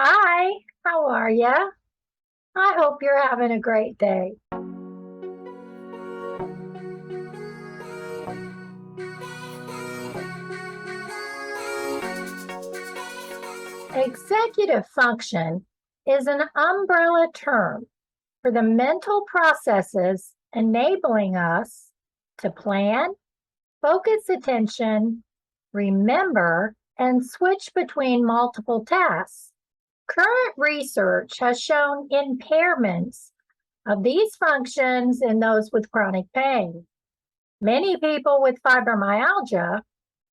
Hi, how are ya? I hope you're having a great day. Executive function is an umbrella term for the mental processes enabling us to plan, focus attention, remember, and switch between multiple tasks. Current research has shown impairments of these functions in those with chronic pain. Many people with fibromyalgia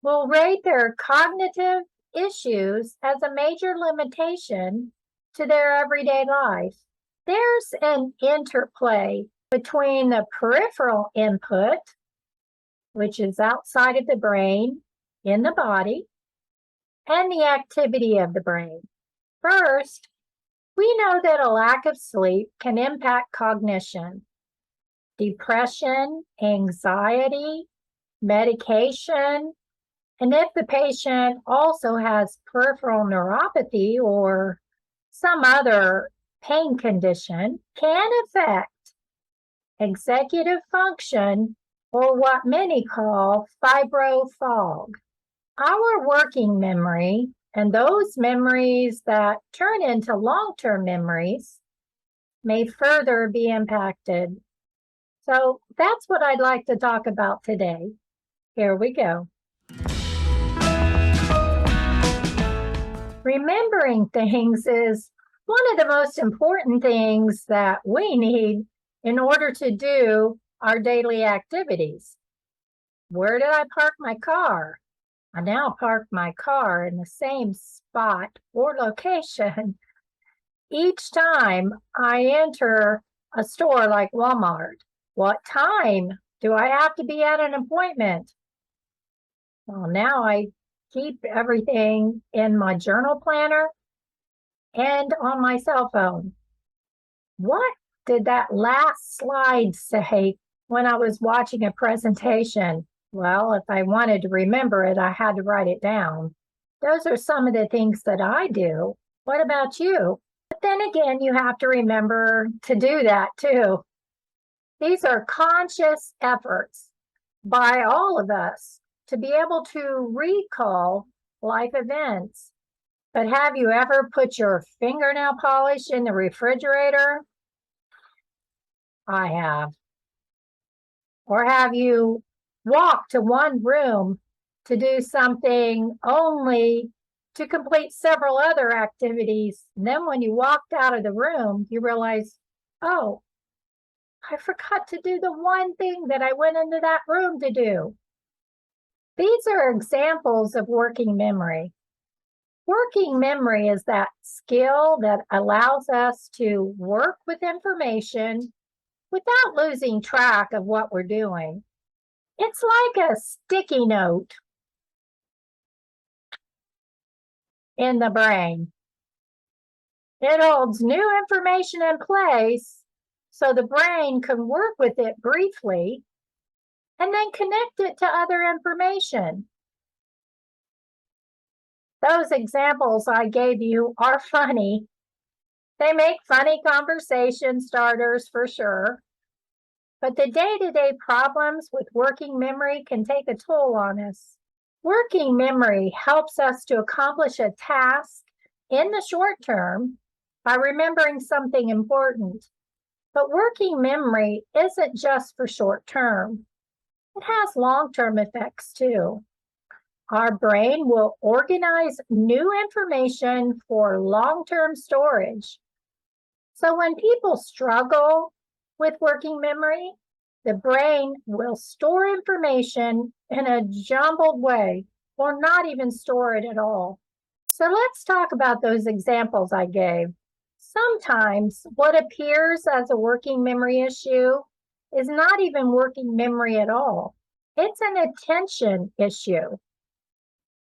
will rate their cognitive issues as a major limitation to their everyday life. There's an interplay between the peripheral input, which is outside of the brain in the body, and the activity of the brain. First, we know that a lack of sleep can impact cognition. Depression, anxiety, medication, and if the patient also has peripheral neuropathy or some other pain condition, can affect executive function, or what many call fibro fog. Our working memory and those memories that turn into long-term memories may further be impacted. So that's what I'd like to talk about today. Here we go. Remembering things is one of the most important things that we need in order to do our daily activities. Where did I park my car? I now park my car in the same spot or location each time I enter a store like Walmart. What time do I have to be at an appointment? Well, now I keep everything in my journal planner and on my cell phone. What did that last slide say when I was watching a presentation? Well, if I wanted to remember it, I had to write it down. Those are some of the things that I do. What about you? But then again, you have to remember to do that too. These are conscious efforts by all of us to be able to recall life events. But have you ever put your fingernail polish in the refrigerator? I have. Or have you walked to one room to do something only to complete several other activities? And then when you walked out of the room, you realize, oh, I forgot to do the one thing that I went into that room to do. These are examples of working memory. Working memory is that skill that allows us to work with information without losing track of what we're doing. It's like a sticky note in the brain. It holds new information in place so the brain can work with it briefly and then connect it to other information. Those examples I gave you are funny. They make funny conversation starters for sure. But the day-to-day problems with working memory can take a toll on us. Working memory helps us to accomplish a task in the short term by remembering something important. But working memory isn't just for short term. It has long-term effects too. Our brain will organize new information for long-term storage. So when people struggle with working memory, the brain will store information in a jumbled way or not even store it at all. So let's talk about those examples I gave. Sometimes what appears as a working memory issue is not even working memory at all. It's an attention issue.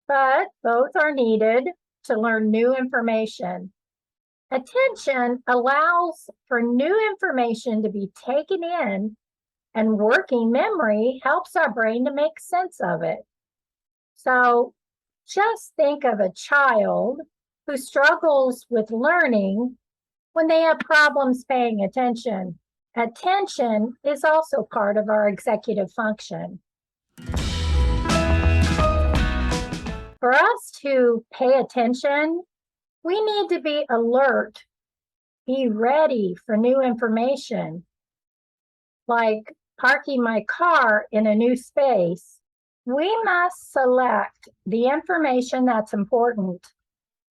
But both are needed to learn new information. Attention allows for new information to be taken in, and working memory helps our brain to make sense of it. So just think of a child who struggles with learning when they have problems paying attention. Attention is also part of our executive function. For us to pay attention, we need to be alert, be ready for new information, like parking my car in a new space. We must select the information that's important.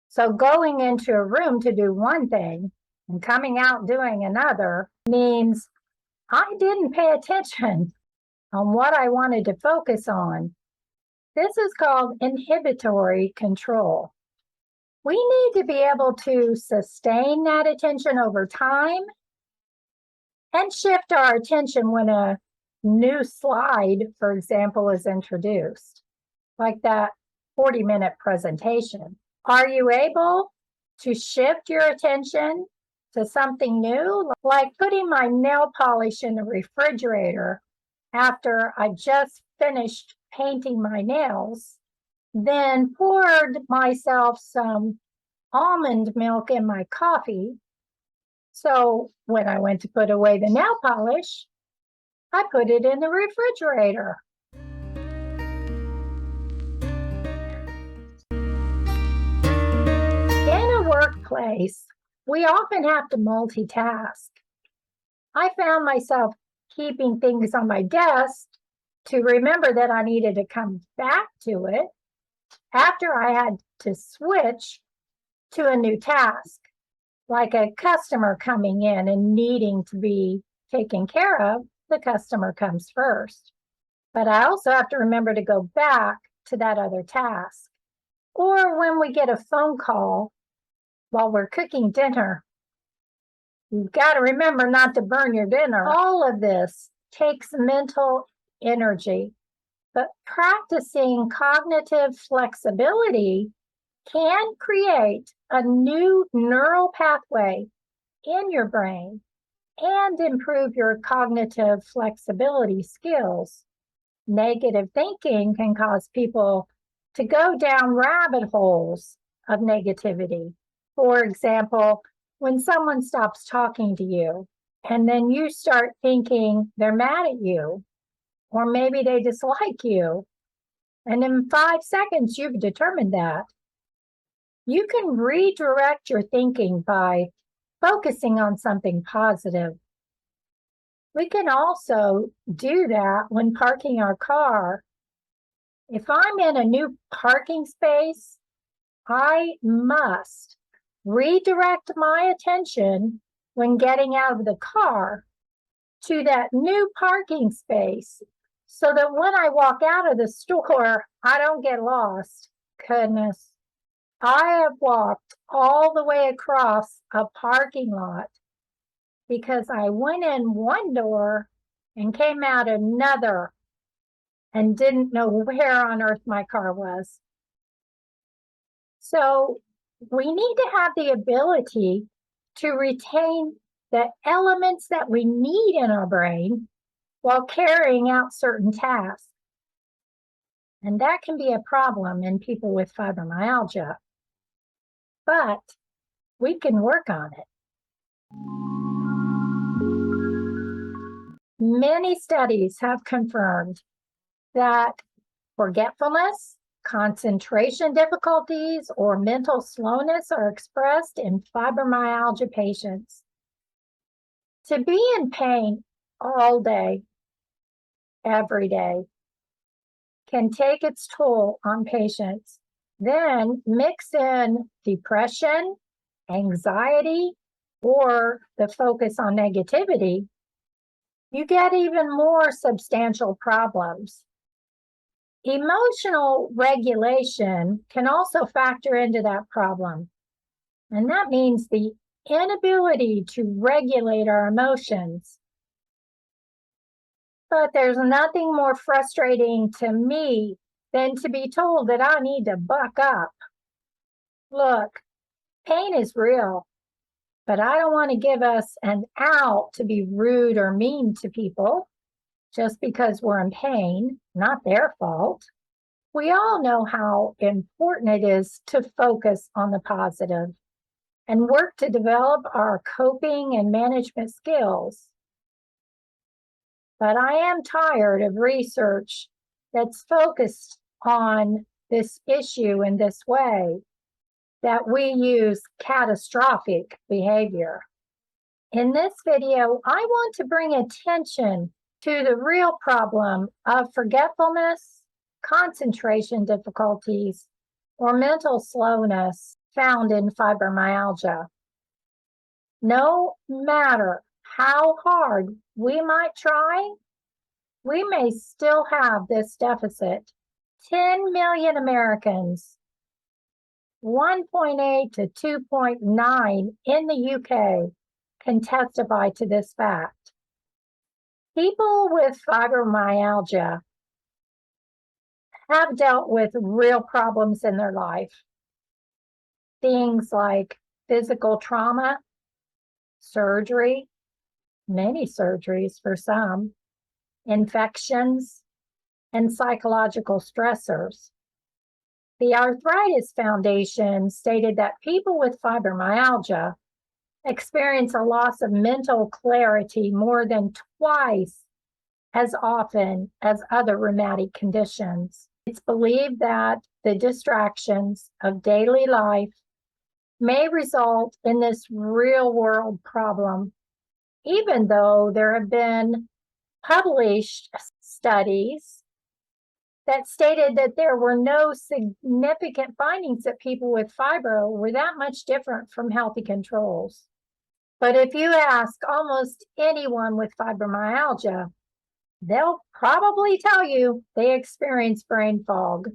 So going into a room to do one thing and coming out doing another means I didn't pay attention on what I wanted to focus on. This is called inhibitory control. We need to be able to sustain that attention over time and shift our attention when a new slide, for example, is introduced, like that 40-minute presentation. Are you able to shift your attention to something new, like putting my nail polish in the refrigerator after I just finished painting my nails, then poured myself some almond milk in my coffee? So when I went to put away the nail polish, I put it in the refrigerator. In a workplace, we often have to multitask. I found myself keeping things on my desk to remember that I needed to come back to it after I had to switch to a new task, like a customer coming in and needing to be taken care of. The customer comes first. But I also have to remember to go back to that other task. Or when we get a phone call while we're cooking dinner, you've got to remember not to burn your dinner. All of this takes mental energy, but practicing cognitive flexibility can create a new neural pathway in your brain and improve your cognitive flexibility skills. Negative thinking can cause people to go down rabbit holes of negativity. For example, when someone stops talking to you and then you start thinking they're mad at you, or maybe they dislike you, and in 5 seconds you've determined that, you can redirect your thinking by focusing on something positive. We can also do that when parking our car. If I'm in a new parking space, I must redirect my attention when getting out of the car to that new parking space so that when I walk out of the store, I don't get lost. Goodness, I have walked all the way across a parking lot because I went in one door and came out another and didn't know where on earth my car was. So we need to have the ability to retain the elements that we need in our brain while carrying out certain tasks. And that can be a problem in people with fibromyalgia, but we can work on it. Many studies have confirmed that forgetfulness, concentration difficulties, or mental slowness are expressed in fibromyalgia patients. To be in pain all day, every day, can take its toll on patients. Then mix in depression, anxiety, or the focus on negativity, you get even more substantial problems. Emotional regulation can also factor into that problem. And that means the inability to regulate our emotions. But there's nothing more frustrating to me than to be told that I need to buck up. Look, pain is real, but I don't want to give us an out to be rude or mean to people just because we're in pain, not their fault. We all know how important it is to focus on the positive and work to develop our coping and management skills. But I am tired of research that's focused on this issue in this way, that we use catastrophic behavior. In this video, I want to bring attention to the real problem of forgetfulness, concentration difficulties, or mental slowness found in fibromyalgia. No matter how hard we might try, we may still have this deficit. 10 million Americans, 1.8 to 2.9 in the UK, can testify to this fact. People with fibromyalgia have dealt with real problems in their life. Things like physical trauma, surgery, many surgeries for some, infections, and psychological stressors. The Arthritis Foundation stated that people with fibromyalgia experience a loss of mental clarity more than twice as often as other rheumatic conditions. It's believed that the distractions of daily life may result in this real-world problem, even though there have been published studies that stated that there were no significant findings that people with fibro were that much different from healthy controls. But if you ask almost anyone with fibromyalgia, they'll probably tell you they experience brain fog.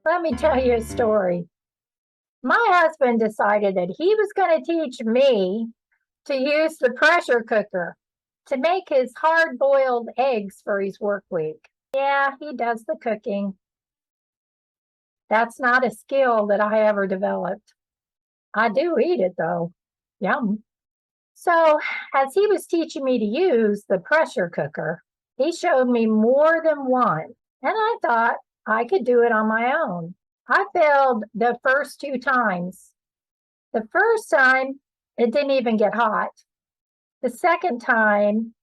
Let me tell you a story. My husband decided that he was going to teach me to use the pressure cooker to make his hard-boiled eggs for his work week. Yeah, he does the cooking. That's not a skill that I ever developed. I do eat it though. Yum. So as he was teaching me to use the pressure cooker, he showed me more than one, and I thought I could do it on my own. I failed the first 2 times. The first time, it didn't even get hot. The second time,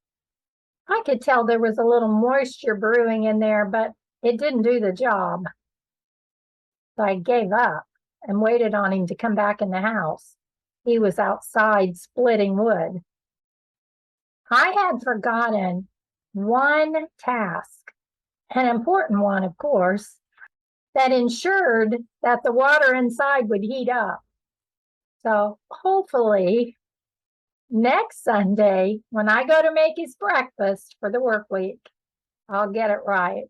I could tell there was a little moisture brewing in there, but it didn't do the job. So I gave up and waited on him to come back in the house. He was outside splitting wood. I had forgotten one task, an important one, of course, that ensured that the water inside would heat up. So hopefully next Sunday, when I go to make his breakfast for the work week, I'll get it right.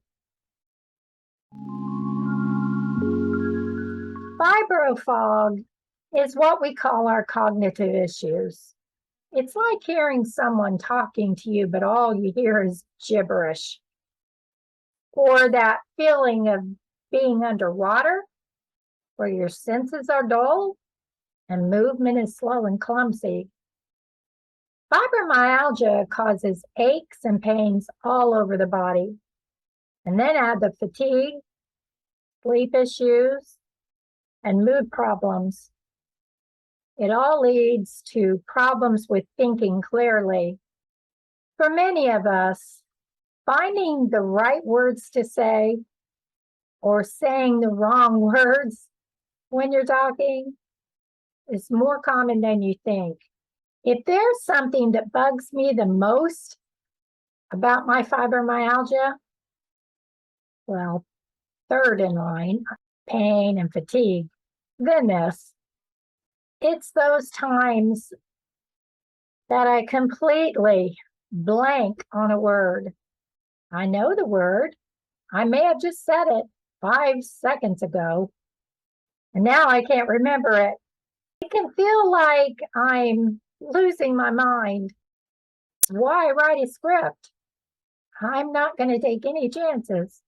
Fibro fog is what we call our cognitive issues. It's like hearing someone talking to you, but all you hear is gibberish. Or that feeling of being underwater, where your senses are dull and movement is slow and clumsy. Fibromyalgia causes aches and pains all over the body. And then add the fatigue, sleep issues, and mood problems. It all leads to problems with thinking clearly. For many of us, finding the right words to say or saying the wrong words when you're talking is more common than you think. If there's something that bugs me the most about my fibromyalgia, well, third in line, pain and fatigue, then this. It's those times that I completely blank on a word. I know the word. I may have just said it 5 seconds ago, and now I can't remember it. It can feel like I'm losing my mind. That's why I write a script. I'm not going to take any chances.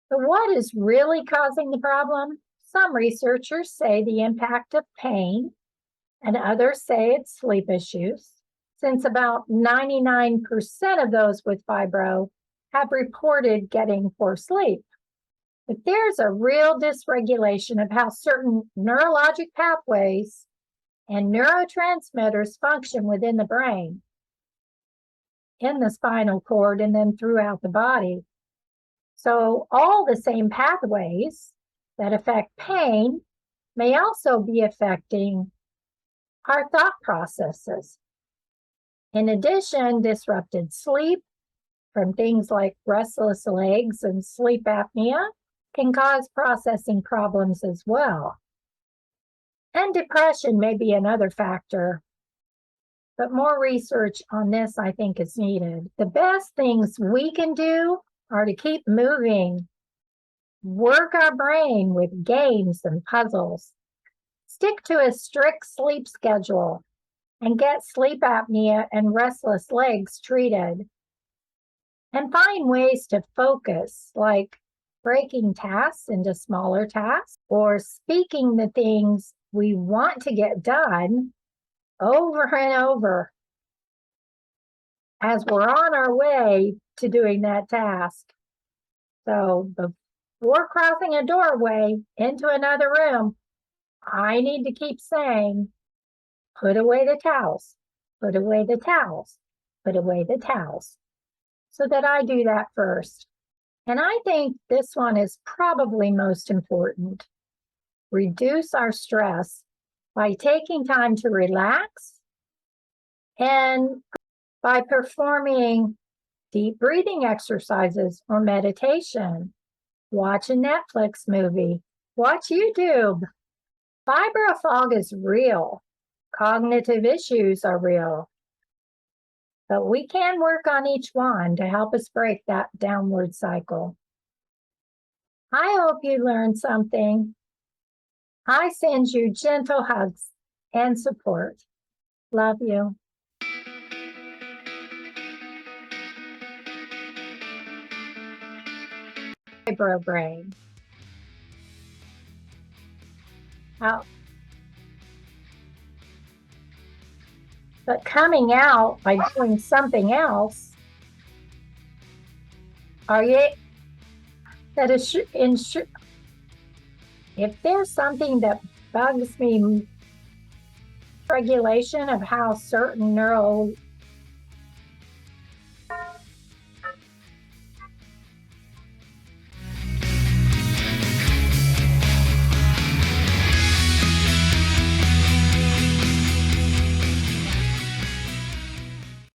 But what is really causing the problem? Some researchers say the impact of pain, and others say it's sleep issues, since about 99% of those with fibro have reported getting poor sleep. But there's a real dysregulation of how certain neurologic pathways and neurotransmitters function within the brain, in the spinal cord, and then throughout the body. So all the same pathways that affect pain may also be affecting our thought processes. In addition, disrupted sleep from things like restless legs and sleep apnea can cause processing problems as well. And depression may be another factor, but more research on this, I think, is needed. The best things we can do are to keep moving, work our brain with games and puzzles, stick to a strict sleep schedule, and get sleep apnea and restless legs treated. And find ways to focus, like breaking tasks into smaller tasks or speaking the things we want to get done over and over as we're on our way to doing that task. So before crossing a doorway into another room, I need to keep saying, put away the towels, put away the towels, put away the towels, so that I do that first. And I think this one is probably most important. Reduce our stress by taking time to relax and by performing deep breathing exercises or meditation. Watch a Netflix movie. Watch YouTube. Fibro fog is real. Cognitive issues are real. But we can work on each one to help us break that downward cycle. I hope you learned something. I send you gentle hugs and support. Love you. Fibro brain. Out. But coming out by doing something else, are you that is if there's something that bugs me, regulation of how certain